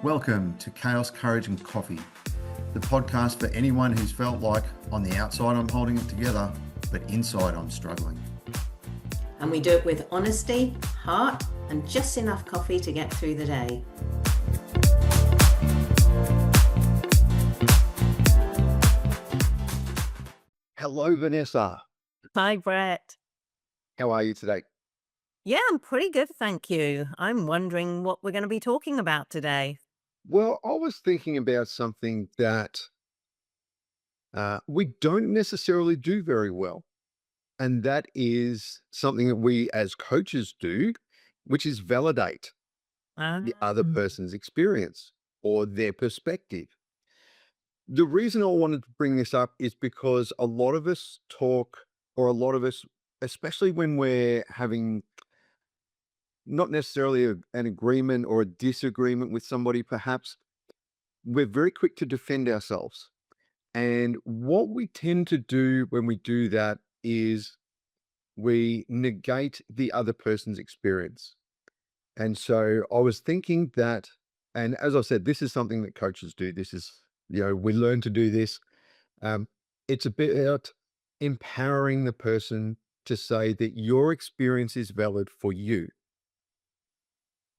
Welcome to Chaos, Courage and Coffee, the podcast for anyone who's felt like on the outside I'm holding it together, but inside I'm struggling. And we do it with honesty, heart, and just enough coffee to get through the day. Hello, Vanessa. Hi, Brett. How are you today? Yeah, I'm pretty good, thank you. I'm wondering what we're going to be talking about today. Well, I was thinking about something that we don't necessarily do very well. And that is something that we as coaches do, which is validate the other Um, person's experience or their perspective. The reason I wanted to bring this up is because a lot of us talk, or a lot of us, especially when we're having not necessarily an agreement or a disagreement with somebody, perhaps, we're very quick to defend ourselves. And what we tend to do when we do that is we negate the other person's experience. And so I was thinking that, and as I said, this is something that coaches do. This is, we learn to do this. Um, it's about empowering the person to say that your experience is valid for you.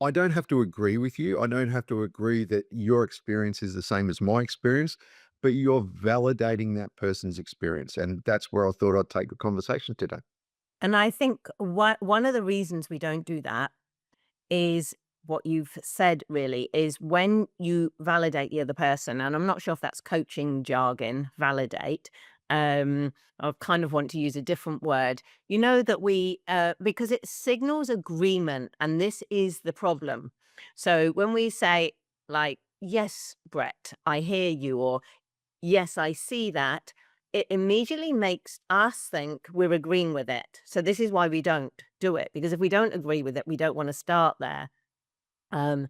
I don't have to agree with you. I don't have to agree that your experience is the same as my experience, but you're validating that person's experience. And that's where I thought I'd take the conversation today. and I think one of the reasons we don't do that is what you've said, really, is when you validate the other person, and I'm not sure if that's coaching jargon, validate. I kind of want to use a different word. You know that because it signals agreement, and this is the problem. So when we say, like, yes, Brett, I hear you, or yes, I see that, it immediately makes us think we're agreeing with it. So this is why we don't do it, because if we don't agree with it, we don't want to start there. And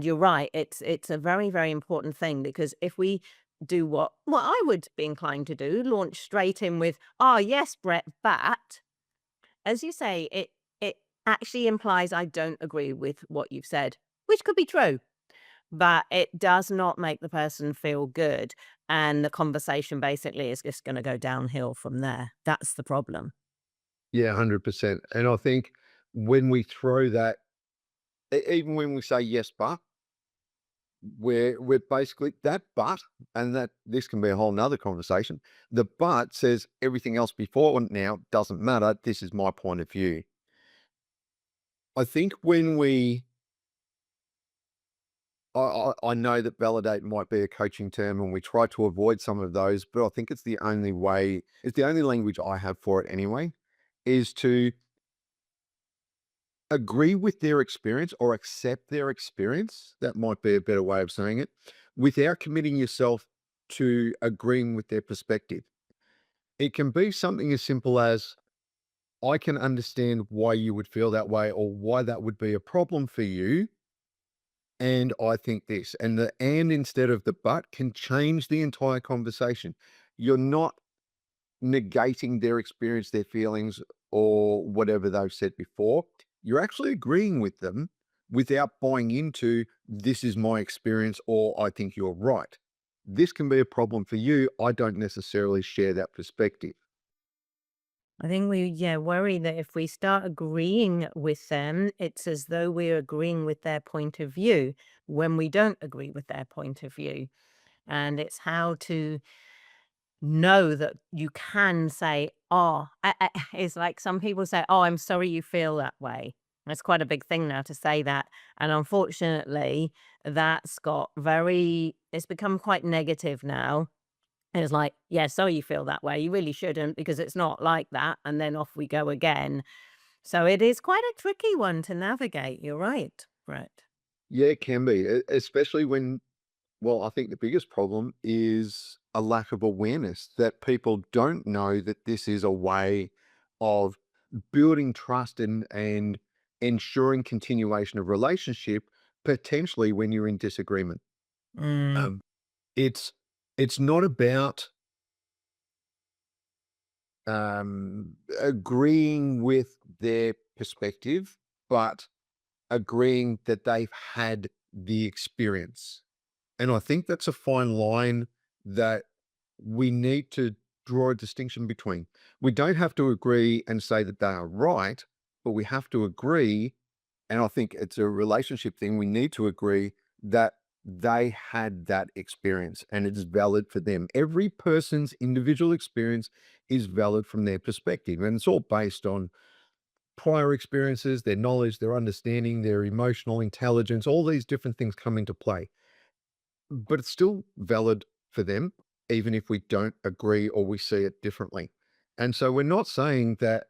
you're right, it's a very, very important thing, because if we do what I would be inclined to do, launch straight in with, "Oh, yes, Brett, but," as you say, it actually implies I don't agree with what you've said, which could be true, but it does not make the person feel good, and the conversation basically is just gonna go downhill from there. That's the problem. Yeah, 100%. And I think when we throw that, even when we say yes, but, we're basically that but, and that this can be a whole nother conversation. The but says everything else before now doesn't matter. This is my point of view. I think when I know that validate might be a coaching term, and we try to avoid some of those, but I think it's the only way, it's the only language I have for it anyway, is to agree with their experience or accept their experience. That might be a better way of saying it, without committing yourself to agreeing with their perspective. It can be something as simple as, I can understand why you would feel that way or why that would be a problem for you. And I think this, and the and instead of the but can change the entire conversation. You're not negating their experience, their feelings, or whatever they've said before. You're actually agreeing with them without buying into, this is my experience, or I think you're right. This can be a problem for you. I don't necessarily share that perspective. I think worry that if we start agreeing with them, it's as though we're agreeing with their point of view when we don't agree with their point of view. And it's how to know that you can say, "Oh," it's like some people say, "Oh, I'm sorry you feel that way." It's quite a big thing now to say that. And unfortunately, it's become quite negative now. And it's like, "Yeah, sorry you feel that way. You really shouldn't, because it's not like that." And then off we go again. So it is quite a tricky one to navigate. You're right, Brett. Yeah, it can be, especially when, well, I think the biggest problem is a lack of awareness that people don't know that this is a way of building trust and ensuring continuation of relationship, potentially when you're in disagreement. Mm, Um, it's it's not about agreeing with their perspective, but agreeing that they've had the experience. And I think that's a fine line that we need to draw a distinction between. We don't have to agree and say that they are right, but we have to agree. And I think it's a relationship thing. We need to agree that they had that experience and it's valid for them. Every person's individual experience is valid from their perspective. And it's all based on prior experiences, their knowledge, their understanding, their emotional intelligence, all these different things come into play. But it's still valid for them, even if we don't agree or we see it differently. And so we're not saying that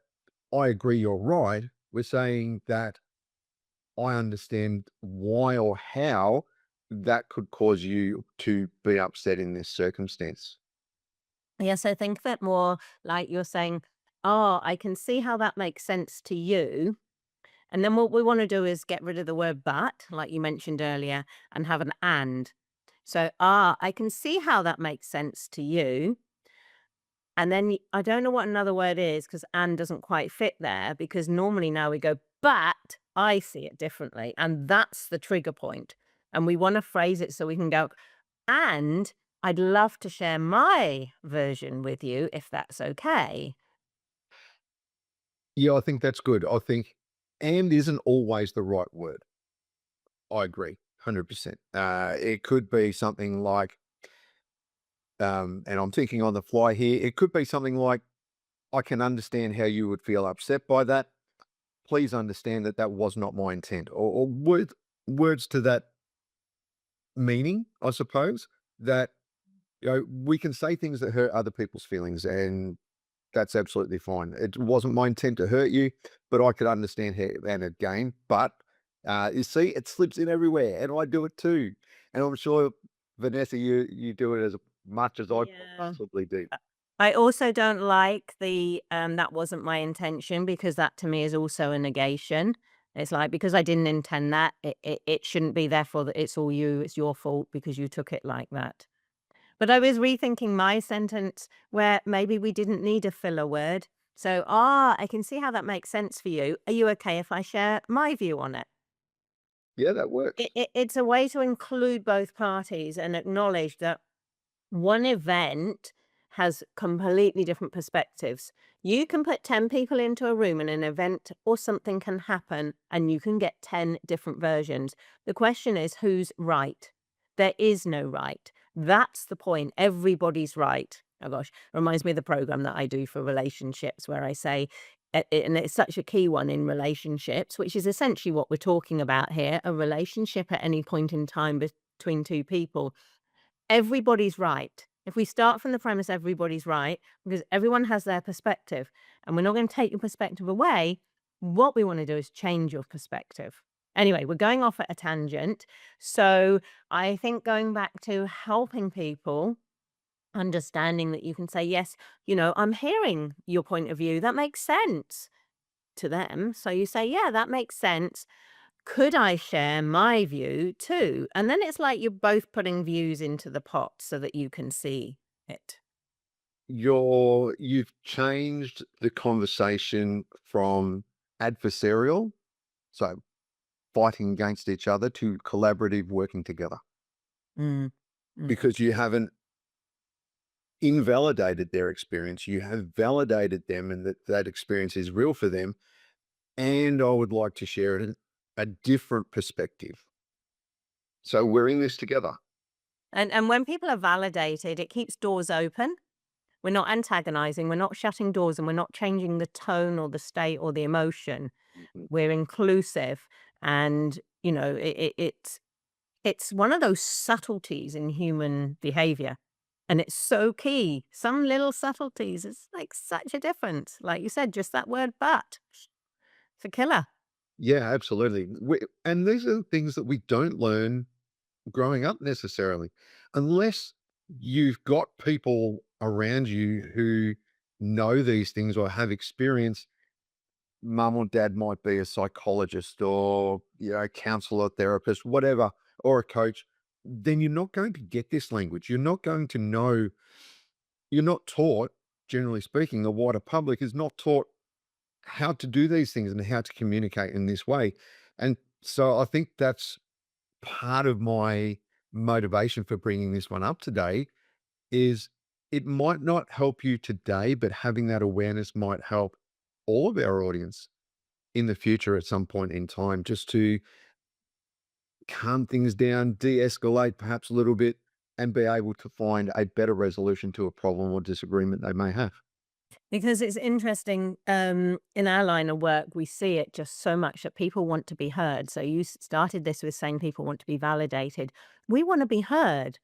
I agree you're right. We're saying that I understand why or how that could cause you to be upset in this circumstance. Yeah, so think of it more like you're saying, "Oh, I can see how that makes sense to you." And then what we want to do is get rid of the word but, like you mentioned earlier, and have an and. So, I can see how that makes sense to you. And then I don't know what another word is because and doesn't quite fit there because normally now we go, but I see it differently. And that's the trigger point. And we want to phrase it so we can go, and I'd love to share my version with you if that's okay. Yeah, I think that's good. I think and isn't always the right word. I agree, 100%. It could be something like, and I'm thinking on the fly here, it could be something like, I can understand how you would feel upset by that. Please understand that that was not my intent, or words to that meaning, I suppose, that we can say things that hurt other people's feelings, and that's absolutely fine. It wasn't my intent to hurt you, but I could understand how, and again, but you see, it slips in everywhere, and I do it too. And I'm sure, Vanessa, you do it as much as I Yeah. possibly do. I also don't like the that wasn't my intention because that to me is also a negation. It's like because I didn't intend that, it shouldn't be therefore that it's all you, it's your fault because you took it like that. But I was rethinking my sentence where maybe we didn't need a filler word. So, I can see how that makes sense for you. Are you okay if I share my view on it? Yeah, that works. It's a way to include both parties and acknowledge that one event has completely different perspectives. You can put 10 people into a room and an event or something can happen and you can get 10 different versions. The question is who's right? There is no right. That's the point. Everybody's right. Oh gosh, reminds me of the program that I do for relationships where I say, and it's such a key one in relationships, which is essentially what we're talking about here, a relationship at any point in time between two people. Everybody's right. If we start from the premise everybody's right, because everyone has their perspective, and we're not going to take your perspective away, what we want to do is change your perspective. Anyway, we're going off at a tangent. So I think going back to helping people, understanding that you can say, yes, I'm hearing your point of view. That makes sense to them. So you say, yeah, that makes sense. Could I share my view too? And then it's like you're both putting views into the pot so that you can see it. You've changed the conversation from adversarial, so fighting against each other, to collaborative working together, Mm. Mm. because you haven't invalidated their experience. You have validated them and that experience is real for them. And I would like to share a different perspective. So we're in this together. And when people are validated, it keeps doors open. We're not antagonizing, we're not shutting doors, and we're not changing the tone or the state or the emotion. Mhm. We're inclusive, and it's one of those subtleties in human behavior. And it's so key. Some little subtleties, it's like such a difference. Like you said, just that word but. It's a killer. Yeah, absolutely. And these are the things that we don't learn growing up necessarily, unless you've got people around you who know these things or have experience. Mum or dad might be a psychologist or, counselor, therapist, whatever, or a coach. Then you're not going to get this language. You're not going to know, you're not taught, generally speaking, the wider public is not taught how to do these things and how to communicate in this way. And so I think that's part of my motivation for bringing this one up today is it might not help you today, but having that awareness might help all of our audience in the future at some point in time, just to calm things down, de-escalate perhaps a little bit, and be able to find a better resolution to a problem or disagreement they may have. Because it's interesting, in our line of work, we see it just so much that people want to be heard. So you started this with saying people want to be validated. We want to be heard.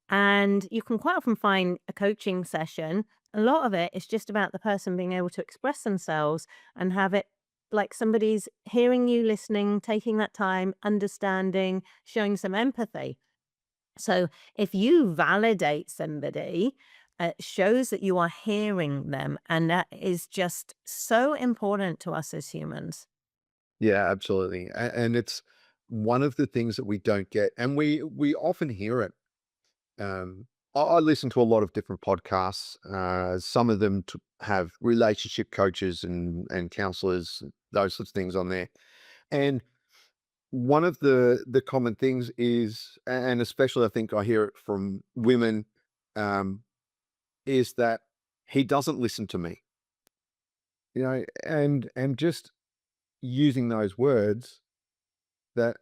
And you can quite often find a coaching session, a lot of it is just about the person being able to express themselves and have it like somebody's hearing you, listening, taking that time, understanding, showing some empathy. So if you validate somebody, it shows that you are hearing them. And that is just so important to us as humans. Yeah, absolutely. And it's one of the things that we don't get, and we often hear it. I listen to a lot of different podcasts. Some of them have relationship coaches and counselors, those sorts of things on there. And one of the common things is, and especially I think I hear it from women, um, is that he doesn't listen to me. And just using those words, that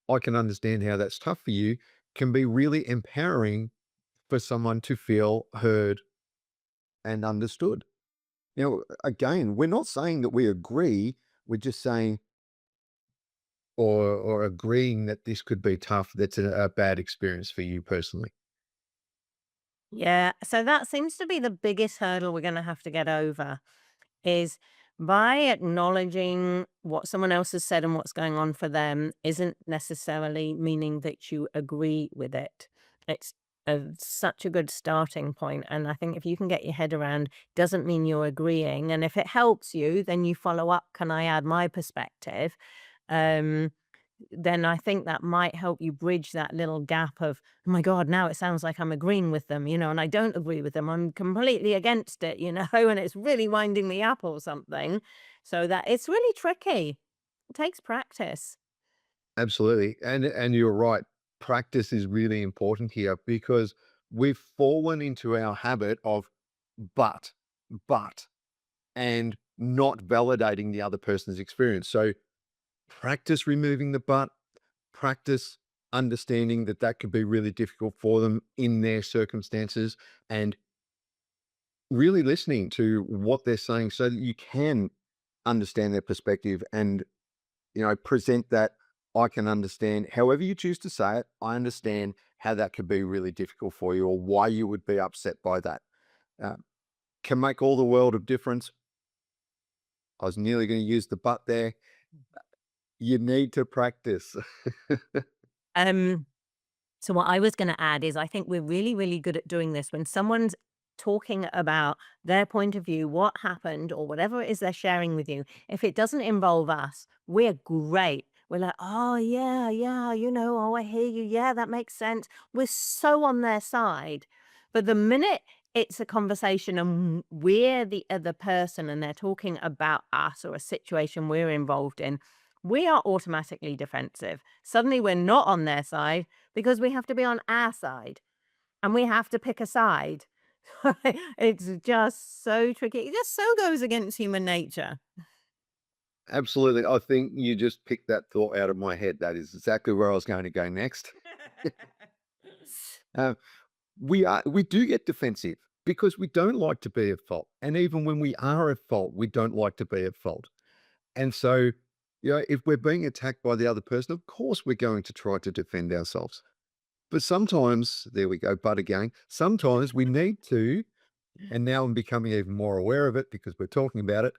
I can understand how that's tough for you, can be really empowering for someone to feel heard and understood. Again, we're not saying that we agree, we're just saying or agreeing that this could be tough, that's a bad experience for you personally. Yeah. So that seems to be the biggest hurdle we're going to have to get over is by acknowledging what someone else has said and what's going on for them isn't necessarily meaning that you agree with it. It's such a good starting point. And I think if you can get your head around, doesn't mean you're agreeing. And if it helps you, then you follow up. Can I add my perspective? Um, then I think that might help you bridge that little gap of, oh my God, now it sounds like I'm agreeing with them, and I don't agree with them. I'm completely against it, and it's really winding me up or something. So that it's really tricky. It takes practice. Absolutely. And you're right. Practice is really important here because we've fallen into our habit of but, but, and not validating the other person's experience. So practice removing the but, practice understanding that that could be really difficult for them in their circumstances, and really listening to what they're saying so that you can understand their perspective and present that. I can understand however you choose to say it. I understand how that could be really difficult for you or why you would be upset by that. uh, can make all the world of difference. I was nearly going to use the but there. You need to practice. Um, So what I was going to add is I think we're really, really good at doing this when someone's talking about their point of view, what happened, or whatever it is they're sharing with you. If it doesn't involve us, we're great. We're like, oh, yeah, yeah, oh, I hear you. Yeah, that makes sense. We're so on their side. But the minute it's a conversation and we're the other person and they're talking about us or a situation we're involved in, we are automatically defensive. Suddenly we're not on their side because we have to be on our side and we have to pick a side. It's just so tricky. It just so goes against human nature. Absolutely. I think you just picked that thought out of my head. That is exactly where I was going to go next. Uh, we do get defensive because we don't like to be at fault. And even when we are at fault, we don't like to be at fault. And so, if we're being attacked by the other person, of course we're going to try to defend ourselves. But sometimes, there we go, but again, sometimes we need to, and now I'm becoming even more aware of it because we're talking about it.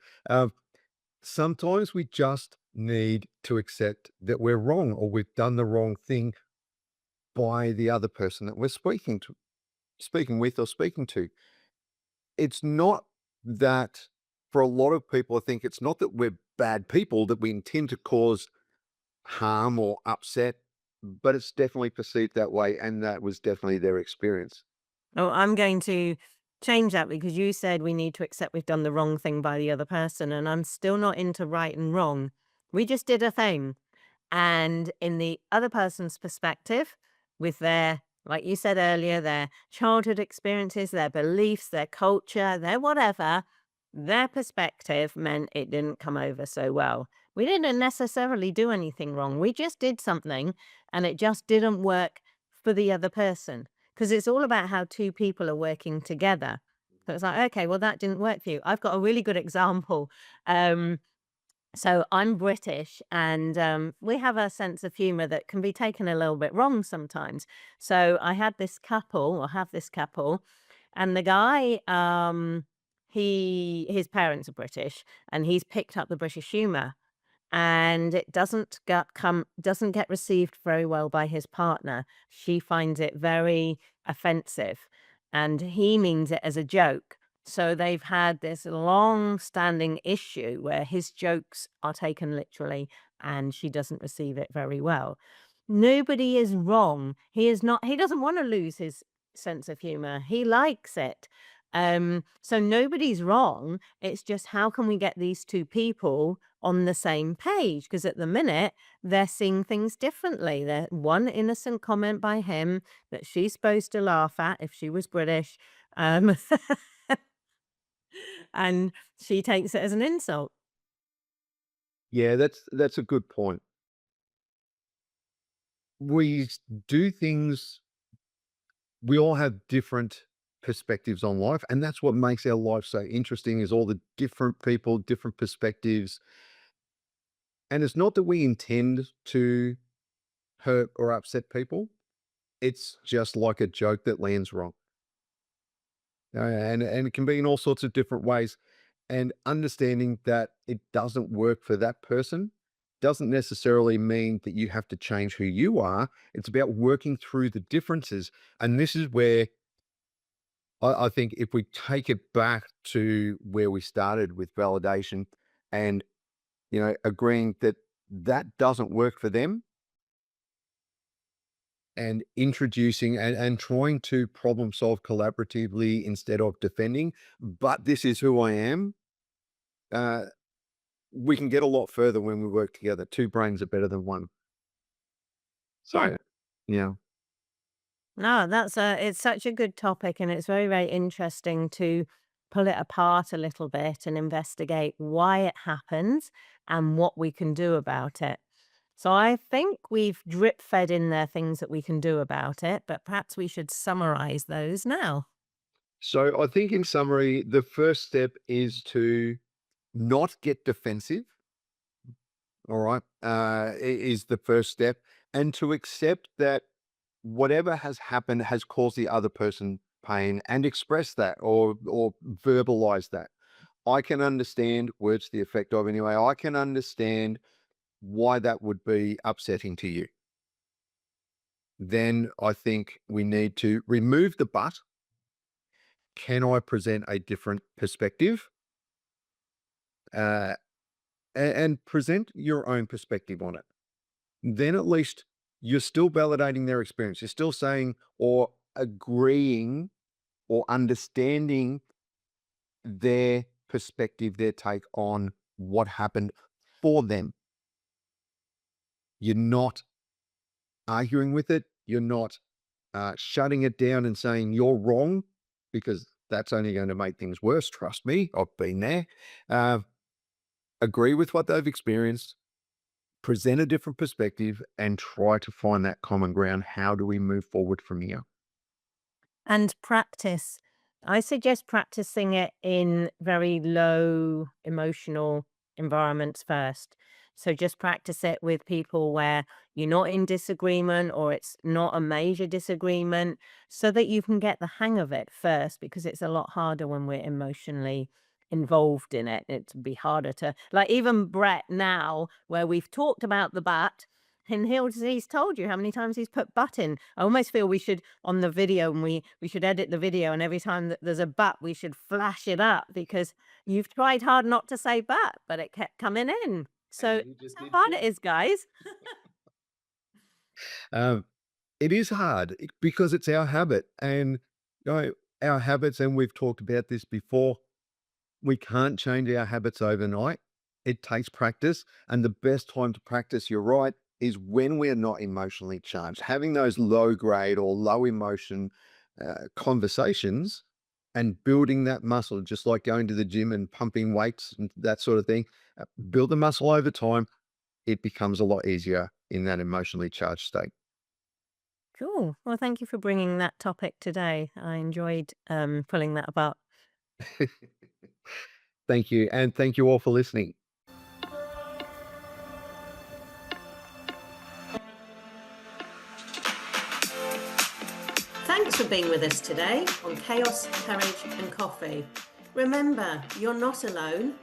Sometimes we just need to accept that we're wrong or we've done the wrong thing by the other person that we're speaking with or speaking to. It's not that, for a lot of people, I think it's not that we're bad people, that we intend to cause harm or upset, but it's definitely perceived that way. And that was definitely their experience. Oh, I'm going to change that because you said we need to accept we've done the wrong thing by the other person, and I'm still not into right and wrong. We just did a thing. And in the other person's perspective, with their, like you said earlier, their childhood experiences, their beliefs, their culture, their whatever, their perspective meant it didn't come over so well. We didn't necessarily do anything wrong. We just did something and it just didn't work for the other person. Because it's all about how two people are working together. So it's like, okay, well, that didn't work for you. I've got a really good example. So I'm British, and we have a sense of humor that can be taken a little bit wrong sometimes. So I had this couple, or have this couple, and the guy, his parents are British, and he's picked up the British humor, and it doesn't get received very well by his partner. She finds it very offensive, and he means it as a joke. So they've had this long-standing issue where his jokes are taken literally, and she doesn't receive it very well. Nobody is wrong. He doesn't want to lose his sense of humor. He likes it. So nobody's wrong. It's just how can we get these two people on the same page? Because at the minute, they're seeing things differently. They're one innocent comment by him that she's supposed to laugh at if she was British. Um, and she takes it as an insult. Yeah, that's a good point. We do things, we all have different perspectives on life, and that's what makes our life so interesting is all the different people, different perspectives. And it's not that we intend to hurt or upset people. It's just like a joke that lands wrong. And it can be in all sorts of different ways. And understanding that it doesn't work for that person doesn't necessarily mean that you have to change who you are. It's about working through the differences. And this is where I think if we take it back to where we started with validation and, agreeing that that doesn't work for them and introducing and trying to problem solve collaboratively instead of defending, but this is who I am. Uh, we can get a lot further when we work together. Two brains are better than one. Yeah. So, yeah. No, it's such a good topic, and it's very, very interesting to pull it apart a little bit and investigate why it happens and what we can do about it. So I think we've drip fed in there things that we can do about it, but perhaps we should summarize those now. So I think in summary, the first step is to not get defensive. All right. Is the first step. And to accept that whatever has happened has caused the other person pain and express that or verbalize that. I can understand words to the effect of anyway. I can understand why that would be upsetting to you. Then I think we need to remove the but. Can I present a different perspective? And present your own perspective on it. Then at least you're still validating their experience. You're still saying or agreeing or understanding their perspective, their take on what happened for them. You're not arguing with it. You're not shutting it down and saying you're wrong, because that's only going to make things worse. Trust me, I've been there. Agree with what they've experienced, present a different perspective, and try to find that common ground. How do we move forward from here? And practice. I suggest practicing it in very low emotional environments first. So just practice it with people where you're not in disagreement or it's not a major disagreement so that you can get the hang of it first, because it's a lot harder when we're emotionally involved in it. It'd be harder to, like, even Brett now, where we've talked about the bat, and he's told you how many times he's put butt in. I almost feel we should, on the video, and we should edit the video, and every time that there's a butt, we should flash it up, because you've tried hard not to say butt, but it kept coming in. So that's how hard it is, guys. Um, it is hard because it's our habit, and our habits, and we've talked about this before. We can't change our habits overnight. It takes practice, and the best time to practice, you're right, is when we're not emotionally charged, having those low grade or low emotion conversations and building that muscle, just like going to the gym and pumping weights and that sort of thing. Build the muscle over time. It becomes a lot easier in that emotionally charged state. Cool. Well, thank you for bringing that topic today. I enjoyed pulling that apart. Thank you. And thank you all for listening. Thanks for being with us today on Chaos, Courage and Coffee. Remember, you're not alone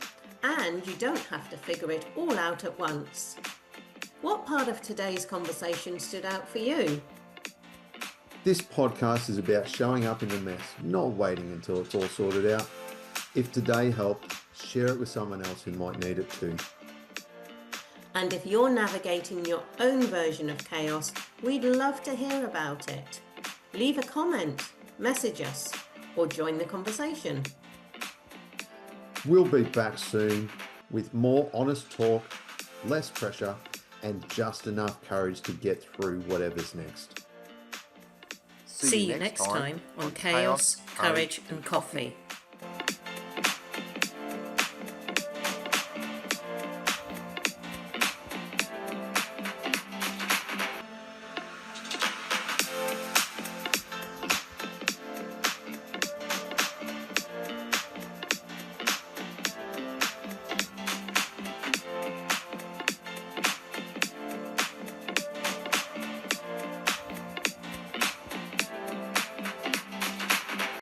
and you don't have to figure it all out at once. What part of today's conversation stood out for you? This podcast is about showing up in the mess, not waiting until it's all sorted out. If today helped, share it with someone else who might need it too. And if you're navigating your own version of chaos, we'd love to hear about it. Leave a comment, message us, or join the conversation. We'll be back soon with more honest talk, less pressure, and just enough courage to get through whatever's next. See you next time on Chaos, Courage and Coffee.